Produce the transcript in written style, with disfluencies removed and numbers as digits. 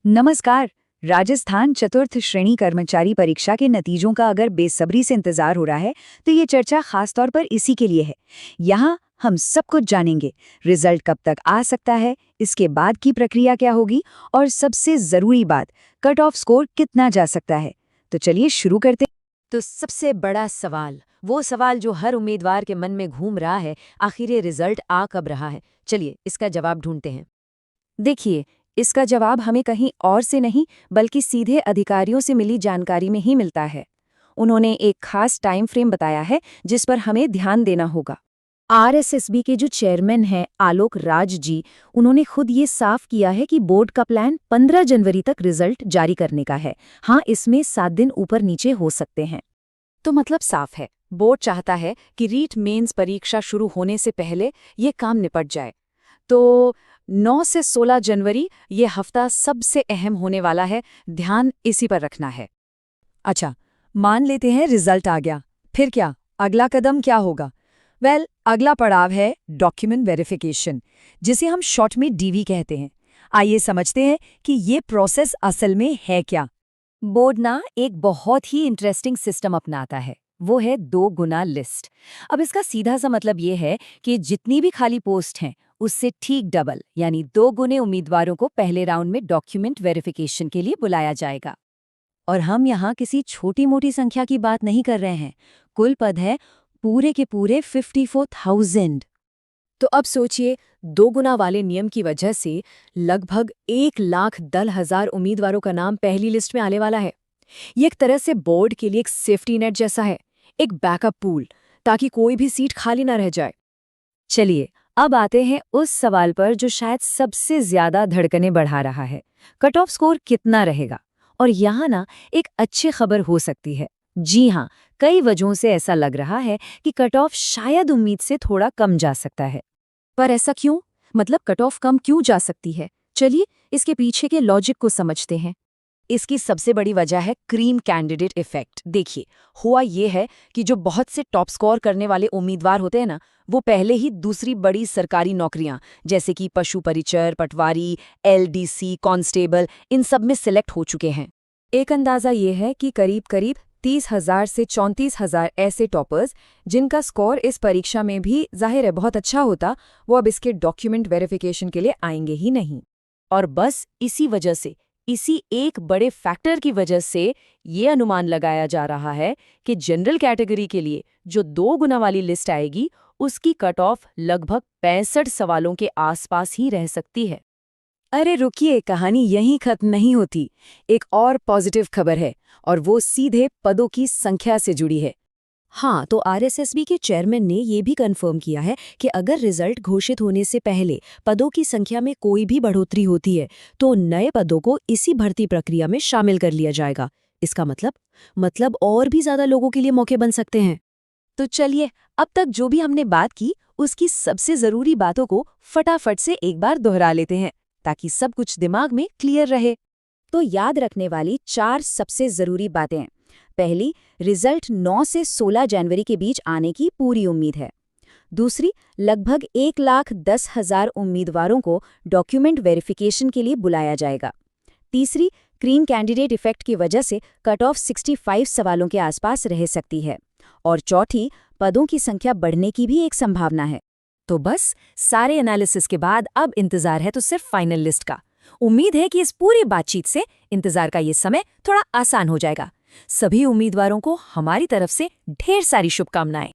नमस्कार। राजस्थान चतुर्थ श्रेणी कर्मचारी परीक्षा के नतीजों का अगर बेसब्री से इंतजार हो रहा है तो ये चर्चा खास तौर पर इसी के लिए है। यहाँ हम सब कुछ जानेंगे, रिजल्ट कब तक आ सकता है, इसके बाद की प्रक्रिया क्या होगी और सबसे जरूरी बात, कट ऑफ स्कोर कितना जा सकता है। तो चलिए शुरू करते हैं। तो सबसे बड़ा सवाल, वो सवाल जो हर उम्मीदवार के मन में घूम रहा है, आखिर ये रिजल्ट आ कब रहा है। चलिए इसका जवाब ढूंढते हैं। देखिए, इसका जवाब हमें कहीं और से नहीं बल्कि सीधे अधिकारियों से मिली जानकारी में ही मिलता है। उन्होंने एक खास टाइम फ्रेम बताया है जिस पर हमें ध्यान देना होगा। आरएसएसबी के जो चेयरमैन हैं आलोक राज जी, उन्होंने खुद ये साफ किया है कि बोर्ड का प्लान 15 जनवरी तक रिजल्ट जारी करने का है। हाँ, इसमें 7 दिन ऊपर नीचे हो सकते हैं। तो मतलब साफ है, बोर्ड चाहता है कि रीट मेंस परीक्षा शुरू होने से पहले ये काम निपट जाए। तो 9 से 16 जनवरी ये हफ्ता सबसे अहम होने वाला है, ध्यान इसी पर रखना है। अच्छा, मान लेते हैं रिजल्ट आ गया, फिर क्या? अगला कदम क्या होगा? अगला पड़ाव है डॉक्यूमेंट वेरिफिकेशन, जिसे हम शॉर्ट में डीवी कहते हैं। आइए समझते हैं कि ये प्रोसेस असल में है क्या। बोर्ड ना एक बहुत ही इंटरेस्टिंग सिस्टम अपनाता है, वो है 2 गुना लिस्ट। अब इसका सीधा सा मतलब ये है कि जितनी भी खाली पोस्ट हैं उससे ठीक डबल यानी 2 गुने उम्मीदवारों को पहले राउंड में डॉक्यूमेंट वेरिफिकेशन के लिए बुलाया जाएगा। और हम यहाँ किसी छोटी मोटी संख्या की बात नहीं कर रहे हैं, कुल पद है पूरे के पूरे 54,000। तो अब सोचिए, 2 गुना वाले नियम की वजह से लगभग 1,10,000 उम्मीदवारों का नाम पहली लिस्ट में आने वाला है। ये एक तरह से बोर्ड के लिए एक सेफ्टी नेट जैसा है, एक बैकअप पूल, ताकि कोई भी सीट खाली ना रह जाए। चलिए अब आते हैं उस सवाल पर जो शायद सबसे ज्यादा धड़कनें बढ़ा रहा है, कट ऑफ स्कोर कितना रहेगा। और यहाँ ना एक अच्छी खबर हो सकती है। जी हाँ, कई वजहों से ऐसा लग रहा है कि कट ऑफ शायद उम्मीद से थोड़ा कम जा सकता है। पर ऐसा क्यों? मतलब कट ऑफ कम क्यों जा सकती है? चलिए इसके पीछे के लॉजिक को समझते हैं। इसकी सबसे बड़ी वजह है क्रीम कैंडिडेट इफेक्ट। देखिए, हुआ ये है कि जो बहुत से टॉप स्कोर करने वाले उम्मीदवार होते हैं ना, वो पहले ही दूसरी बड़ी सरकारी नौकरियां जैसे कि पशु परिचर, पटवारी, एलडीसी, कांस्टेबल, इन सब में सिलेक्ट हो चुके हैं। एक अंदाजा ये है कि करीब करीब 30,000 से 34,000 ऐसे टॉपर्स जिनका स्कोर इस परीक्षा में भी जाहिर है बहुत अच्छा होता, वो अब इसके डॉक्यूमेंट वेरिफिकेशन के लिए आएंगे ही नहीं। और बस इसी वजह से, इसी एक बड़े फैक्टर की वजह से ये अनुमान लगाया जा रहा है कि जनरल कैटेगरी के लिए जो 2 गुना वाली लिस्ट आएगी उसकी कट ऑफ लगभग 65 सवालों के आसपास ही रह सकती है। अरे रुकिए, कहानी यहीं खत्म नहीं होती। एक और पॉजिटिव खबर है और वो सीधे पदों की संख्या से जुड़ी है। हाँ, तो आरएसएसबी के चेयरमैन ने ये भी कंफर्म किया है कि अगर रिजल्ट घोषित होने से पहले पदों की संख्या में कोई भी बढ़ोतरी होती है तो नए पदों को इसी भर्ती प्रक्रिया में शामिल कर लिया जाएगा। इसका मतलब और भी ज्यादा लोगों के लिए मौके बन सकते हैं। तो चलिए, अब तक जो भी हमने बात की उसकी सबसे जरूरी बातों को फटाफट से एक बार दोहरा लेते हैं ताकि सब कुछ दिमाग में क्लियर रहे। तो याद रखने वाली 4 सबसे जरूरी बातें। पहली, रिजल्ट 9 से 16 जनवरी के बीच आने की पूरी उम्मीद है। दूसरी, लगभग 1,10,000 उम्मीदवारों को डॉक्यूमेंट वेरिफिकेशन के लिए बुलाया जाएगा। तीसरी, क्रीम कैंडिडेट इफेक्ट की वजह से कट ऑफ 65 सवालों के आसपास रह सकती है। और चौथी, पदों की संख्या बढ़ने की भी एक संभावना है। तो बस सारे एनालिसिस के बाद अब इंतजार है तो सिर्फ फाइनल लिस्ट का। उम्मीद है कि इस पूरी बातचीत से इंतजार का ये समय थोड़ा आसान हो जाएगा। सभी उम्मीदवारों को हमारी तरफ से ढेर सारी शुभकामनाएं।